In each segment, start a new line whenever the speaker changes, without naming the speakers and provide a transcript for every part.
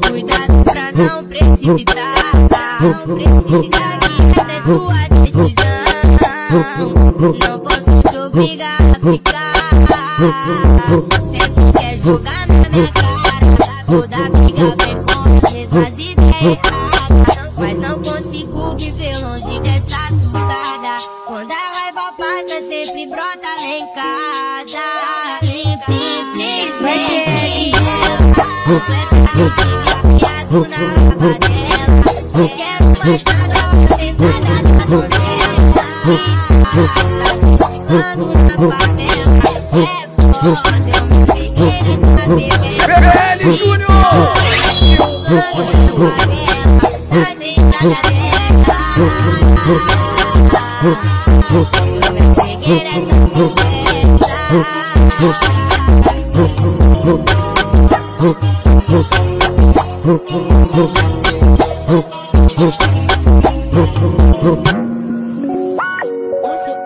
Cuidado pra não precipitar. Precisa que essa é sua decisão. Não posso te obrigar a ficar. Sempre quer jogar na minha cara. Toda briga vem com as mesmas ideias, mas não consigo viver longe dessa surtada. Quando a raiva passa, sempre brota lá em casa. Simplesmente completamente viciado na raiva dela. Não quero mais nada, sentada na donzela. Satisfazendo na favela. É foda, eu me peguei nessa bebê.
PL Júnior!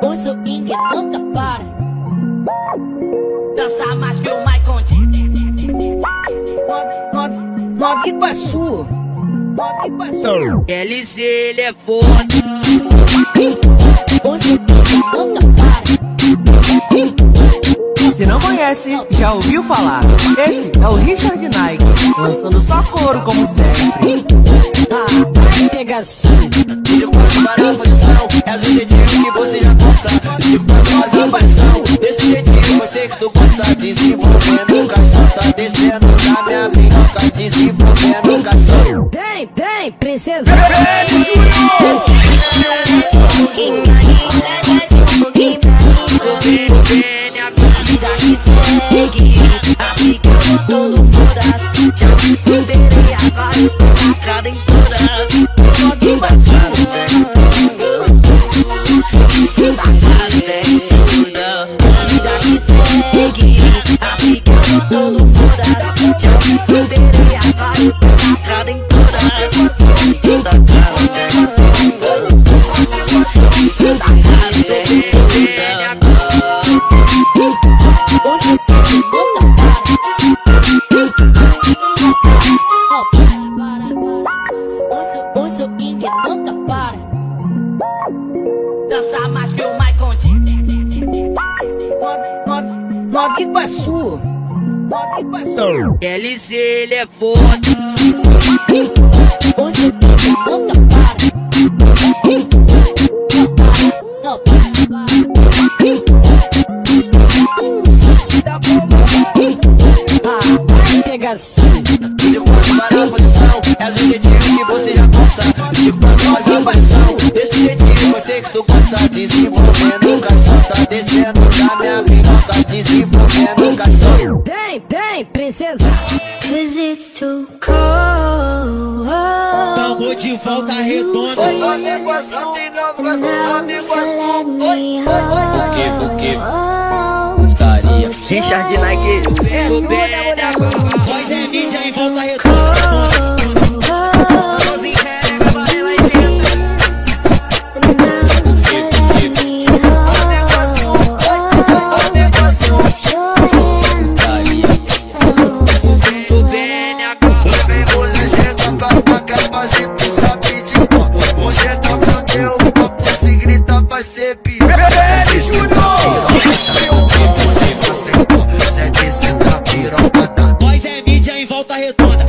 O swing nunca para.
Dança mais que o Michael
Nova Iguaçu. Nova Iguaçu.
LC, ele é foda.
O swing nunca para.
Se não conhece, já ouviu falar? Esse é o Richard Nike, lançando só couro como sempre.
Pegação.
De quando para a posição, é do jeitinho que você já gosta. De quando faz a paixão, desse jeitinho você que tu gosta. Desenvolvendo cação, tá descendo na minha minhoca. Desenvolvendo cação.
Tem, princesa.
Joga um pouquinho pra mim, traz um pouquinho pra mim. Vida que segue, aplicando todo foda-se.
Já me superei, agora eu tô lacrado em todas. Pode embaçar,
Vida que segue, aplicando todo foda-se.
já me superei, agora eu tô lacrado em todas.
O swing nunca para.
Dança mais que o Michael
Nova Iguaçu. Nova Iguaçu.
LC, ele é foda.
O swing nunca para. Não para.
Pegação.
De quando para a posição, é do jeitinho que você já gosta. De quando faz a paixão, desse jeitinho você que tu gosta. Desenvolvendo cação, tá descendo na minha minhoca. Desenvolvendo cação.
Tem, princesa.
Cause it's too cold.
Tamo de volta redonda.
Oi, negócio, tem nova negócio. Porque
Putaria.
Richard Nike.
Voz é mídia em volta redonda.
PL Júnior!
Voz é mídia em volta redonda.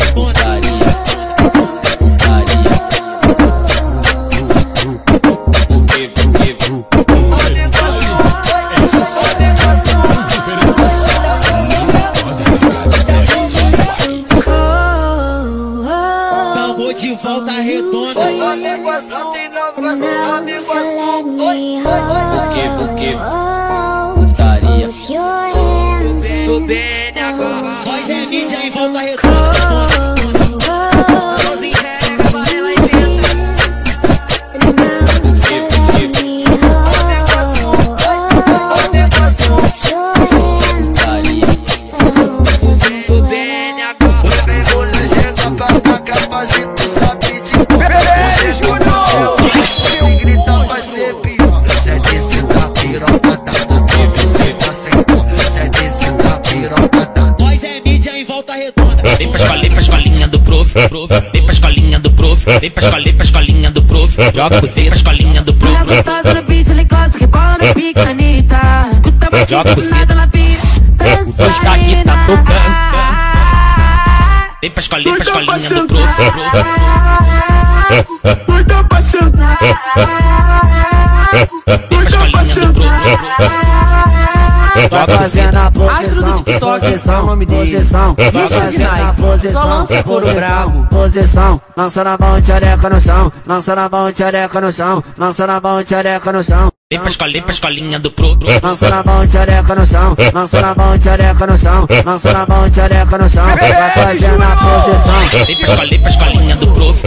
Tamo de volta redonda.
O negócio tem nova negócio.
Porque putaria.
Tô bem agora.
Voz é mídia em volta redonda.
Tô bem agora.
em Volta Redonda.
Vem pra escolinha do prof, vem pra escolinha do prof, vem pra escolinha do prof, joga você pra escolinha do prof.
Gostosa no beat, ela encosta, rebola no pique, Anitta. Escuta a
Joga
batida,
você.
ela vira.
O 2K aqui tá tocando. Vem pra escolinha do prof.
Tá passando.
Vai fazendo a
Astro do
posição,
TikTok,
posição,
é o nome dele.
posição. Vai
Richard
fazendo a
Nike,
posição,
só lança couro brabo.
posição. Lança na mão, tchereca no chão. Lança na mão, tchereca no chão. Lança na mão, tchereca no chão.
Vem pra escolinha do prof.
Lança na mão, tchereca no chão. Lança na mão, tchereca no chão. Lança na mão, tchereca no chão. Vai fazendo a posição.
Vem pra escolinha do prof,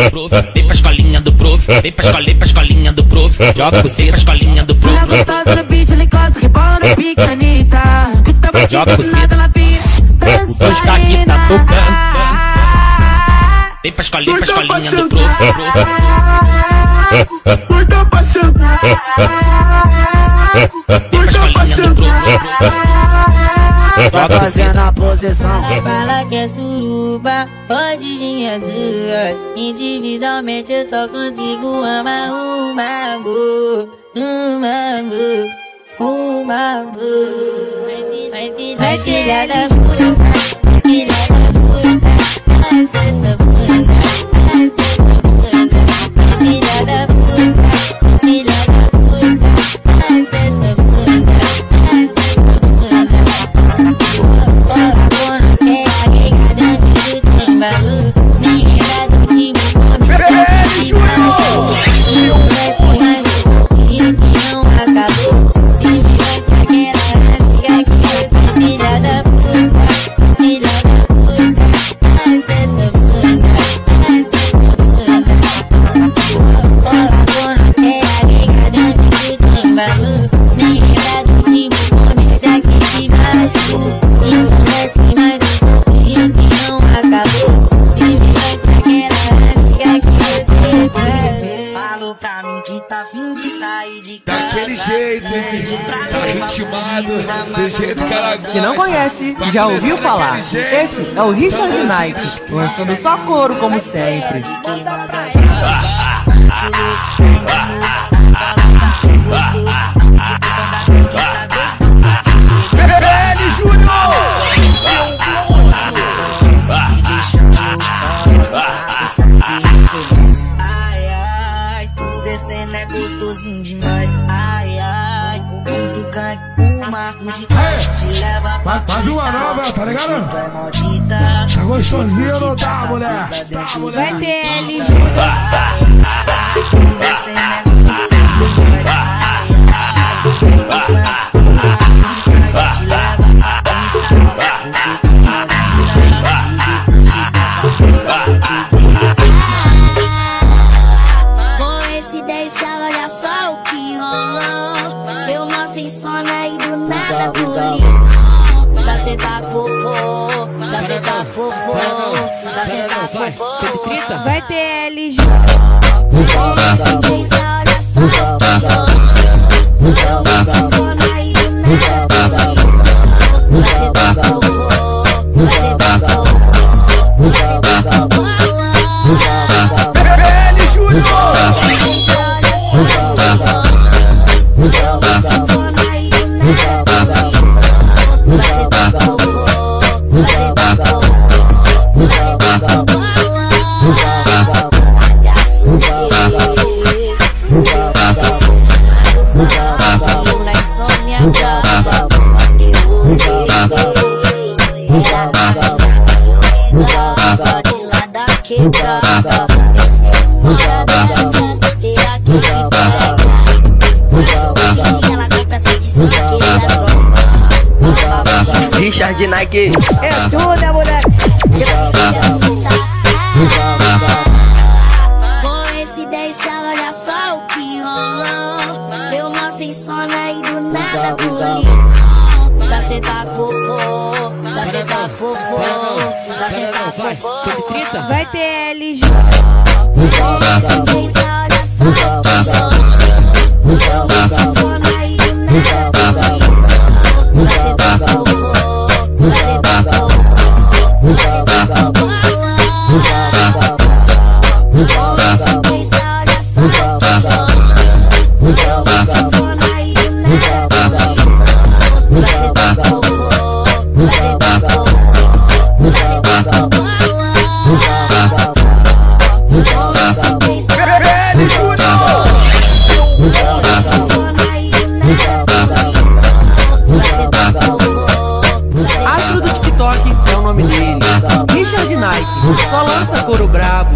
vem pra escolinha do prof, vem pra escolinha do prof, joga você pra escolinha do prof.
Gostosa no beat, ela encosta, rebola no pique, Anitta. Escuta a
Joga
batida,
você.
ela vira.
O 2K aqui tá tocando. Vem pra escolinha do prof.
Tá passando.
Vem pra escolinha do prof.
Vai fazendo a posição.
Fala que é suruba, pode vir as duas. Individualmente eu só consigo amar um amor, um amor, um amor. Vai filha da puta, filha da puta, essa puta, filha da puta, filha da puta, essa puta. Falou pra mim que tá fim de sair de casa.
Daquele jeito, hein? Tá ritmado, do jeito que ela gosta.
Se não conhece, já ouviu falar? Esse é o Richard Nike, lançando só couro como sempre.
Ai, ai, tudo descendo é gostosinho demais. Ai, ai, muito ganho, uma fugida te leva pra
Faz uma nova, tá ligado?
Tu é maldita.
Tá gostosinho ou não tá, mulher?
Vai ter LG. Tudo descendo é gostosinho demais. Ai, ai, te leva com esse 10, olha só o que rolou. Eu não sei sono aí do nada pulinho. Caceta cocô, caceta cocô, caceta cocô. Vai ter LG. Com esse 10, olha só o que rolou. Eu não sei sono aí do nada pulinho. Caceta cocô, caceta cocô, caceta cocô.
Richard Nike.
É tudo, moleque.
Com esse 10, olha só o que rolou. Eu não sei sono aí do nada pulinho. Caceta cocô, caceta cocô, caceta cocô.
Vai ter LG.
Com esse 10, olha só o que rolou. Eu não sei sono aí do nada pulinho. Caceta cocô, caceta cocô.
Astro do TikTok é o nome dele. Richard Nike, só lança couro brabo.